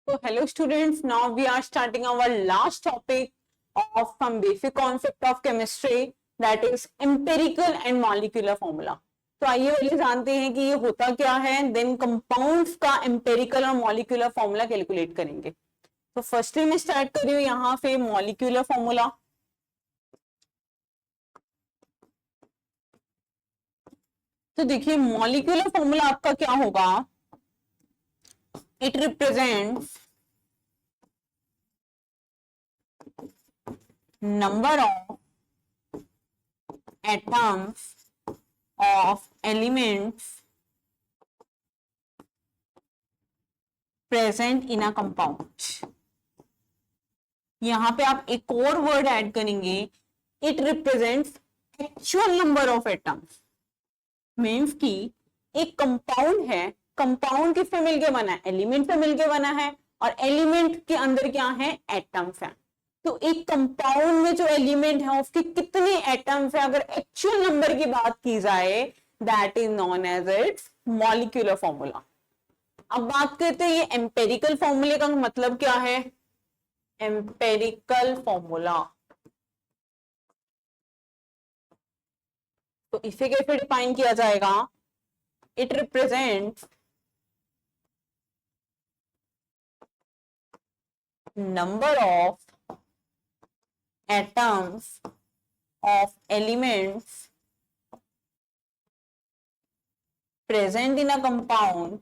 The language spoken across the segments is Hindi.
So hello students, now we are starting our last topic of some basic concept of chemistry, that is empirical and molecular formula. तो आइए पहले जानते हैं कि ये होता क्या है, देन कंपाउंड्स का एम्पेरिकल और मॉलिक्यूलर फॉर्मूला कैलकुलेट करेंगे. तो फर्स्टली मैं स्टार्ट कर रही हूँ यहाँ पे मॉलिक्यूलर फॉर्मूला. तो देखिए मॉलिक्यूलर फॉर्मूला आपका क्या होगा, it represents number of atoms of elements present in a compound. यहां पे आप एक और वर्ड ऐड करेंगे, it represents actual number of atoms. Means कि एक कंपाउंड है, कंपाउंड किससे मिलके बना है, एलिमेंट से मिलके बना है, और एलिमेंट के अंदर क्या है, एटम्स है. तो एक कंपाउंड में जो एलिमेंट है उसके कितने एटम्स है, अगर एक्चुअल नंबर की बात की जाए, that is known as its molecular formula. अब बात करते हैं ये एम्पेरिकल फॉर्मूले का मतलब क्या है. एम्पेरिकल फॉर्मूला तो इसे कैसे डिफाइन किया जाएगा, it represents number of atoms of elements present in a compound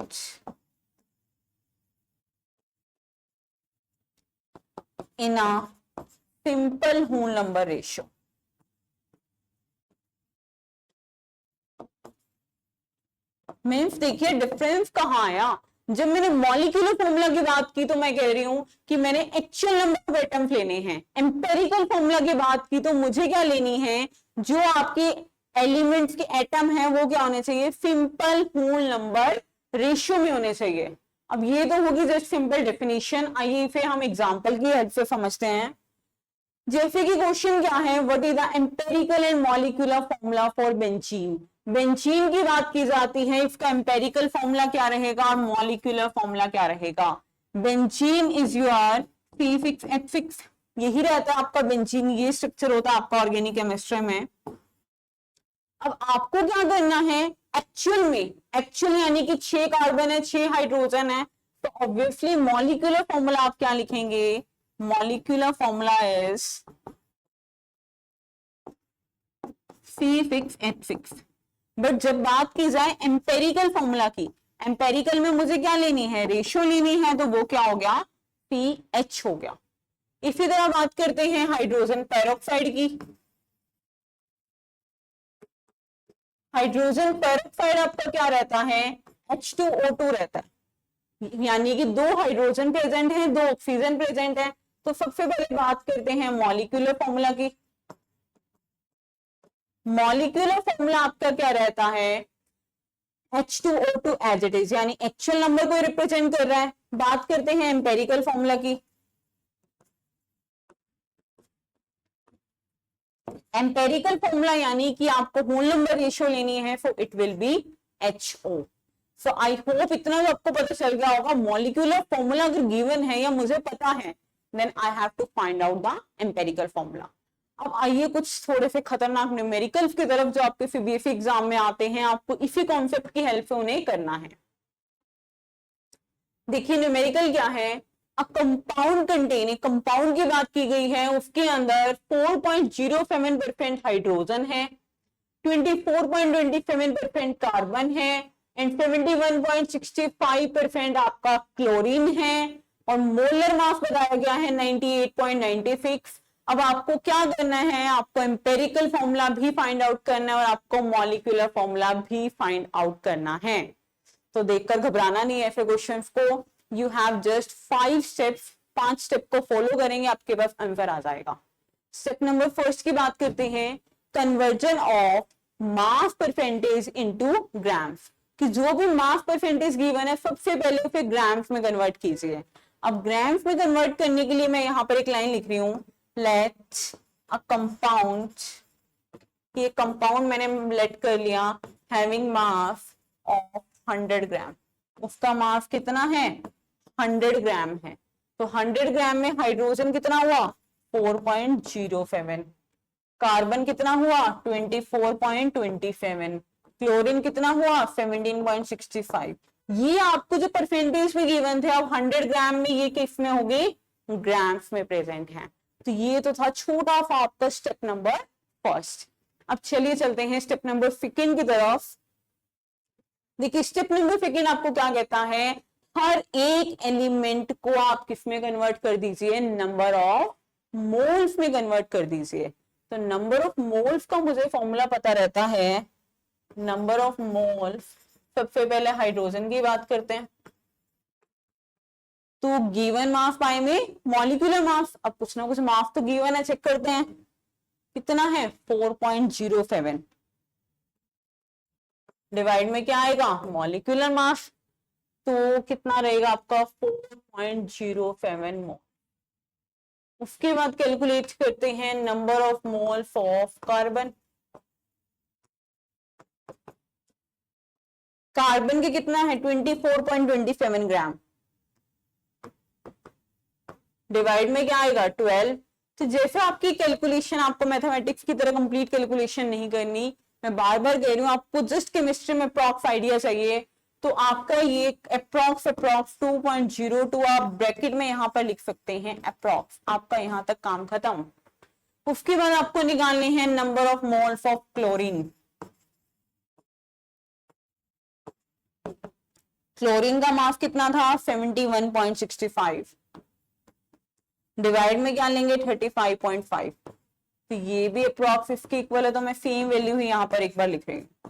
in a simple whole number ratio. Means देखिए डिफरेंस कहाँ आया. जब मैंने मॉलिक्यूलर फॉर्मूला की बात की तो मैं कह रही हूं कि मैंने एक्चुअल नंबर ऑफ एटम्स लेने हैं. एम्पेरिकल फॉर्मूला की बात की तो मुझे क्या लेनी है, जो आपके एलिमेंट्स के एटम है वो क्या होने चाहिए, सिंपल होल नंबर रेशियो में होने चाहिए. अब ये तो होगी जस्ट सिंपल डेफिनेशन. आइए इसे हम एग्जांपल की हेल्प से समझते हैं. जैसे कि क्वेश्चन क्या है, what is the empirical and molecular formula for benzene. Benzene की बात की जाती है, इसका एम्पेरिकल फॉर्मूला क्या रहेगा और मॉलिक्यूलर फॉर्मूला क्या रहेगा. बेंजीन इज योर C6H6, यही रहता है आपका बेंजीन, ये स्ट्रक्चर होता है आपका ऑर्गेनिक केमिस्ट्री में. अब आपको क्या करना है, एक्चुअल में, एक्चुअल यानी कि 6 कार्बन है, 6 हाइड्रोजन है, तो ऑब्वियसली मॉलिक्यूलर फॉर्मूला आप क्या लिखेंगे, molecular formula is C6H6. But जब बात की जाए एम्पेरिकल फॉर्मूला की, एम्पेरिकल में मुझे क्या लेनी है, रेशियो लेनी है, तो वो क्या हो गया, PH हो गया. इसी तरह बात करते हैं हाइड्रोजन पेरोक्साइड की. हाइड्रोजन पेरोक्साइड आपका क्या रहता है, H2O2 रहता है, यानी कि 2 हाइड्रोजन प्रेजेंट है, 2 ऑक्सीजन प्रेजेंट है. तो सबसे पहले बात करते हैं मॉलिक्यूलर फॉर्मूला की. मॉलिक्यूलर फॉर्मूला आपका क्या रहता है, H2O2 एज इट इज, यानी एक्चुअल नंबर को रिप्रेजेंट कर रहा है. बात करते हैं एम्पेरिकल फॉर्मूला की. एम्पेरिकल फॉर्मूला यानी कि आपको होल नंबर रेशियो लेनी है, so it will be HO. So I hope इतना तो आपको पता चल गया होगा. मॉलिक्यूलर फॉर्मूला अगर गिवन है या मुझे पता है, then I have to find out the empirical formula. अब आइए कुछ थोड़े से खतरनाक न्यूमेरिकल्स की तरफ जो आपके सीबीएसई एग्जाम में आते हैं, आपको इसी कॉन्सेप्ट की हेल्प से उन्हें करना है. देखिए न्यूमेरिकल क्या है, अ कंपाउंड कंटेन, एक कंपाउंड की बात की गई है, उसके अंदर 4.07% हाइड्रोजन है, 24.27% कार्बन है, एंड 71.65% आपका क्लोरीन है, और मोलर मास बताया गया है 98.96. अब आपको क्या करना है, आपको एम्पेरिकल फॉर्मूला भी फाइंड आउट करना है और आपको मॉलिक्यूलर फॉर्मूला भी फाइंड आउट करना है. तो देखकर घबराना नहीं है ऐसे क्वेश्चंस को. You have just 5 steps, 5 step को फॉलो करेंगे, आपके पास आंसर आ जाएगा. स्टेप नंबर फर्स्ट की बात करते हैं, conversion of mass percentage into grams. कि जो भी मास परसेंटेज गिवन है सबसे पहले उसे ग्राम्स में कन्वर्ट कीजिए. अब ग्राम्स में कन्वर्ट करने के लिए मैं यहां पर एक लाइन लिख रही हूं, लेट अ कंपाउंड, ये कंपाउंड मैंने लेट कर लिया, हैविंग मास ऑफ 100 ग्राम. उसका मास कितना है 100 ग्राम है, तो 100 ग्राम में हाइड्रोजन कितना हुआ 4.07, कार्बन कितना हुआ 24.27, क्लोरीन कितना हुआ 17.65। ये आपको जो परसेंटेज में गिवन थे, अब 100 ग्राम में ये किस में हो गई ग्राम्स में प्रेजेंट है। तो ये तो था छोटा सा आपका स्टेप नंबर फर्स्ट। अब चलिए चलते हैं स्टेप नंबर सेकेंड की तरफ। देखिए स्टेप नंबर सेकेंड आपको क्या कहता है, हर एक एलिमेंट को आप किस में कन्वर्ट कर दीजिए, नंबर ऑफ मोल्स में कन्वर्ट कर दीजिए। तो नंबर ऑफ मोल्स का मुझे फॉर्मूला पता रहता है, नंबर ऑफ मोल्स, सबसे पहले हाइड्रोजन की बात करते हैं, तो गिवन मास बाय में मॉलिक्यूलर मास। अब कुछ ना कुछ मास तो गिवन है, चेक करते हैं कितना है 4.07, डिवाइड में क्या आएगा मॉलिक्यूलर मास, तो कितना रहेगा आपका 4.07 मोल। उसके बाद कैलकुलेट करते हैं number of moles of carbon. Carbon के कितना है 24.27 ग्राम, डिवाइड में क्या आएगा 12। तो जैसे आपकी कैलकुलेशन, आपको मैथमेटिक्स की तरह कंप्लीट कैलकुलेशन नहीं करनी, मैं बार बार कह रही हूँ, आपको जस्ट केमिस्ट्री में अप्रॉक्स आइडिया चाहिए, तो आपका ये अप्रॉक्स 2.02 आप ब्रैकेट में यहां पर लिख सकते हैं अप्रॉक्स, आपका यहां तक काम खत्म। उसके बाद आपको निकालने हैं number of moles of chlorine. Chlorine का मास कितना था 71.65, डिवाइड में क्या लेंगे 35.5, तो ये भी अप्रॉक्स इसके इक्वल है, तो मैं सेम वैल्यू ही यहां पर एक बार लिख रही हूं।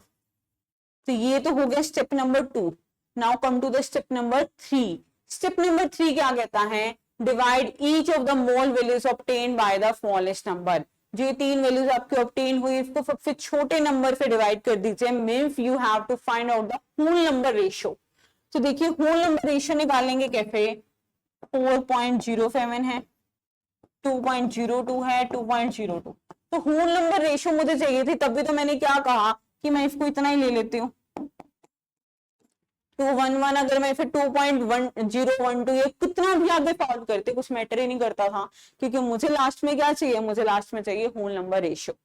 तो ये तो हो गया step number 2। Now come to the step number 3। Step number 3 क्या कहता है, divide each of the mole values obtain by the smallest number. जो ये 3 वैल्यूज आपकी ऑब्टेन हुई, इसको सबसे छोटे नंबर से डिवाइड कर दीजिए। Means you have to find out the whole number ratio. तो देखिए होल नंबर रेशियो निकालेंगे कैसे, 4.07 है, 2.02 है, 2.02, तो होल नंबर रेशियो मुझे चाहिए थी, तभी तो मैंने क्या कहा कि मैं इसको इतना ही ले लेती हूँ 211। अगर मैं फिर 2.1012 ये कितना भी आगे सॉल्व करते कुछ मैटर ही नहीं करता था, क्योंकि मुझे लास्ट में क्या चाहिए, मुझे लास्ट में चाहिए होल नंबर रेशियो।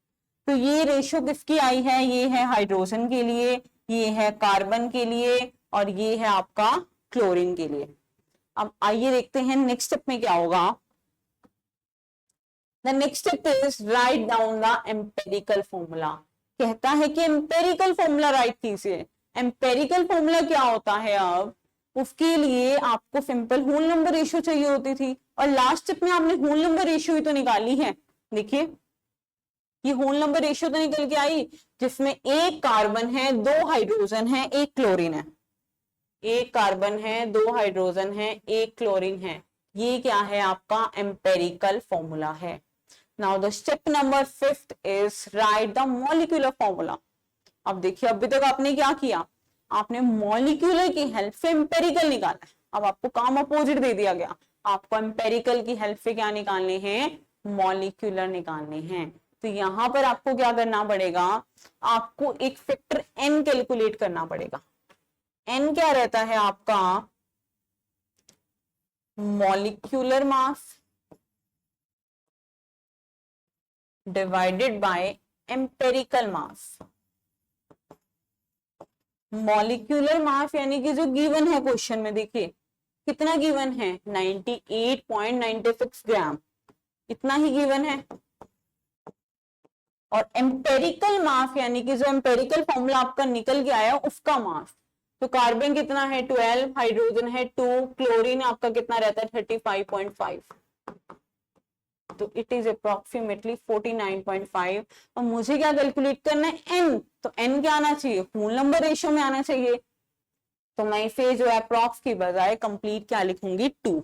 तो ये रेशियो किसकी आई है, ये है हाइड्रोजन के लिए, ये है कार्बन के लिए, और ये है आपका क्लोरीन के लिए। अब आइए देखते हैं नेक्स्ट स्टेप में क्या होगा। The next step is write down the empirical formula. कहता है कि एम्पेरिकल फॉर्मूला राइट कीजिए। एम्पेरिकल फॉर्मूला क्या होता है, अब उसके लिए आपको सिंपल होल नंबर रेशियो चाहिए होती थी, और लास्ट स्टेप में आपने होल नंबर रेशियो ही तो निकाली है। देखिए ये होल नंबर रेशियो तो निकल के आई, जिसमें एक कार्बन है, 2 हाइड्रोजन है, 1 क्लोरीन है। एक कार्बन है, 2 हाइड्रोजन है, 1 क्लोरीन है। ये क्या है आपका एम्पेरिकल फॉर्मूला है। Now the step number 5 is right the molecular formula. अब देखिए अभी तक आपने क्या किया, आपने मॉलिक्यूलर की हेल्प से एम्पेरिकल निकाला है। अब आपको काम अपोजिट दे दिया गया, आपको एम्पेरिकल की हेल्प से क्या निकालने हैं, मॉलिक्यूलर निकालने हैं। तो यहां पर आपको क्या करना पड़ेगा, आपको एक फैक्टर n कैलकुलेट करना पड़ेगा। n क्या रहता है आपका, molecular mass divided by empirical mass. Molecular mass यानी कि जो गिवन है क्वेश्चन में, देखिए कितना गिवन है 98.96 ग्राम, इतना ही गिवन है। और एम्पेरिकल मास यानी कि जो एम्पेरिकल फॉर्मूला आपका निकल के आया उसका मास, तो कार्बन कितना है 12, हाइड्रोजन है 2, क्लोरीन आपका कितना रहता है 35.5, तो इट इज अप्रोक्सीमेटली 49.5। और मुझे क्या कैलकुलेट करना है n, तो n क्या आना चाहिए, होल नंबर रेशियो में आना चाहिए। तो मैं इसे जो अप्रॉक्स की बजाय कंप्लीट क्या लिखूंगी 2।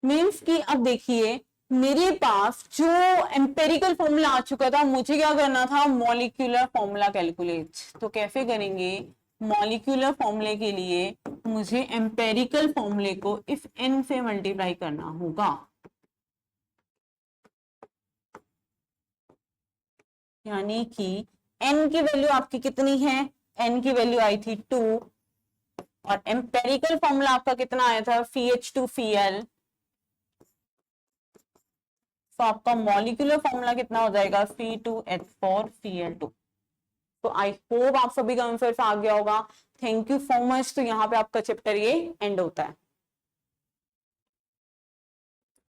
मीन्स कि अब देखिए मेरे पास जो एम्पेरिकल फॉर्मूला आ चुका था, मुझे क्या करना था मॉलिक्यूलर फॉर्मूला कैलकुलेट। तो कैसे करेंगे, मॉलिक्यूलर फॉर्मूले के लिए मुझे एम्पेरिकल फॉर्मूले को इफ n से मल्टीप्लाई करना होगा। यानी कि n की वैल्यू आपकी कितनी है, n की वैल्यू आई थी 2, और एम्पेरिकल फॉर्मूला आपका कितना आया था, FeH2Cl। तो आपका मॉलिक्यूलर फॉर्मूला कितना हो जाएगा, C2H4Cl2। तो आई होप आप सभी का आंसर आ गया होगा। Thank you so much. तो यहाँ पे आपका चैप्टर ये एंड होता है।